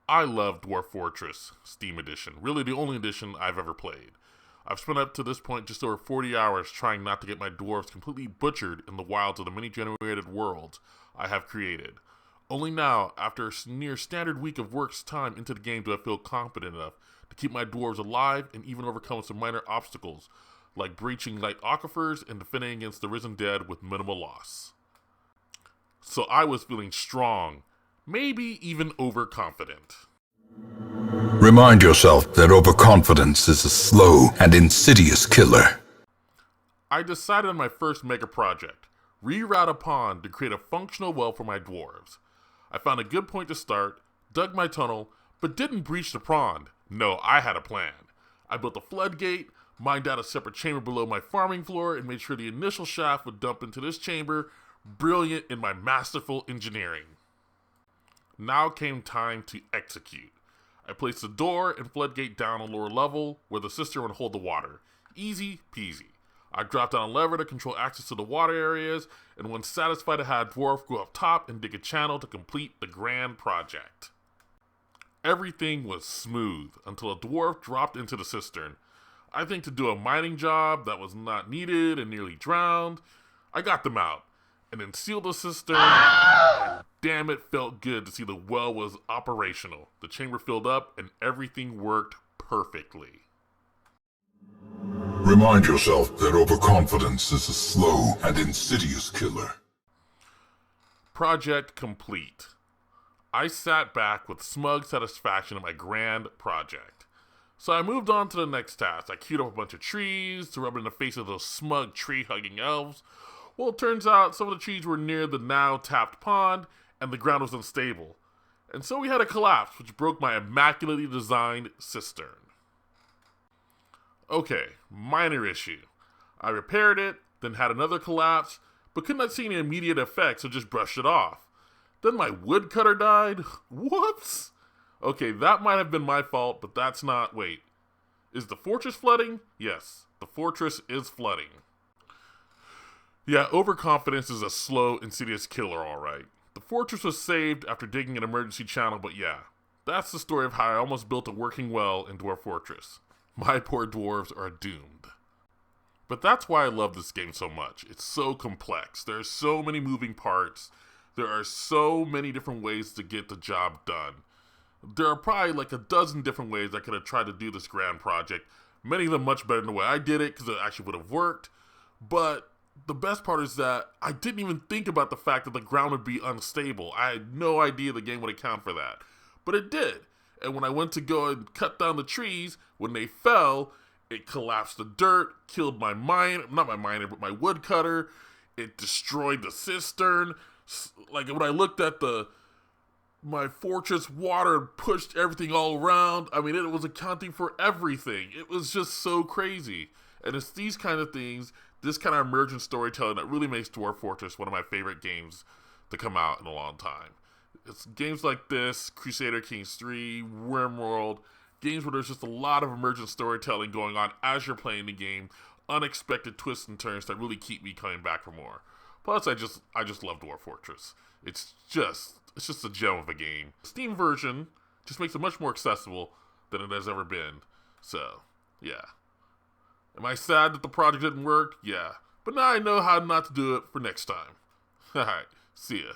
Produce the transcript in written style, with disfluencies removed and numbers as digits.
I love Dwarf Fortress Steam Edition, really the only edition I've ever played. I've spent up to this point just over 40 hours trying not to get my dwarves completely butchered in the wilds of the many generated worlds I have created. Only now, after a near standard week of work's time into the game, do I feel confident enough to keep my dwarves alive and even overcome some minor obstacles, like breaching light aquifers and defending against the risen dead with minimal loss. So I was feeling strong, maybe even overconfident. Remind yourself that overconfidence is a slow and insidious killer. I decided on my first mega project, reroute a pond to create a functional well for my dwarves. I found a good point to start, dug my tunnel, but didn't breach the pond. No, I had a plan. I built a floodgate, mined out a separate chamber below my farming floor, and made sure the initial shaft would dump into this chamber. Brilliant in my masterful engineering. Now came time to execute. I placed the door and floodgate down on lower level where the cistern would hold the water. Easy peasy. I dropped down a lever to control access to the water areas, and when satisfied I had a dwarf go up top and dig a channel to complete the grand project. Everything was smooth until a dwarf dropped into the cistern. I think to do a mining job that was not needed and nearly drowned. I got them out and then sealed the cistern. And damn, it felt good to see the well was operational. The chamber filled up and everything worked perfectly. Remind yourself that overconfidence is a slow and insidious killer. Project complete. I sat back with smug satisfaction at my grand project. So I moved on to the next task. I queued up a bunch of trees to rub in the face of those smug tree-hugging elves. Well, it turns out some of the trees were near the now-tapped pond, and the ground was unstable. And so we had a collapse, which broke my immaculately designed cistern. Okay, minor issue. I repaired it, then had another collapse, but could not see any immediate effects, so just brushed it off. Then my woodcutter died? Whoops! Okay, that might have been my fault, but that's not... Wait. Is the fortress flooding? Yes, the fortress is flooding. Yeah, overconfidence is a slow, insidious killer, alright. The fortress was saved after digging an emergency channel, but yeah. That's the story of how I almost built a working well in Dwarf Fortress. My poor dwarves are doomed. But that's why I love this game so much. It's so complex. There are so many moving parts. There are so many different ways to get the job done. There are probably like a dozen different ways I could have tried to do this grand project. Many of them much better than the way I did it, because it actually would have worked. But the best part is that I didn't even think about the fact that the ground would be unstable. I had no idea the game would account for that. But it did. And when I went to go and cut down the trees, when they fell, it collapsed the dirt, killed my mine, not my miner, but my woodcutter. It destroyed the cistern. Like when I looked at my fortress, water pushed everything all around. I mean, it was accounting for everything. It was just so crazy. And it's these kind of things, this kind of emergent storytelling that really makes Dwarf Fortress one of my favorite games to come out in a long time. It's games like this, Crusader Kings 3, Wormworld, games where there's just a lot of emergent storytelling going on as you're playing the game, unexpected twists and turns that really keep me coming back for more. Plus, I just love Dwarf Fortress. It's just a gem of a game. The Steam version just makes it much more accessible than it has ever been. So, yeah. Am I sad that the project didn't work? Yeah. But now I know how not to do it for next time. Alright, see ya.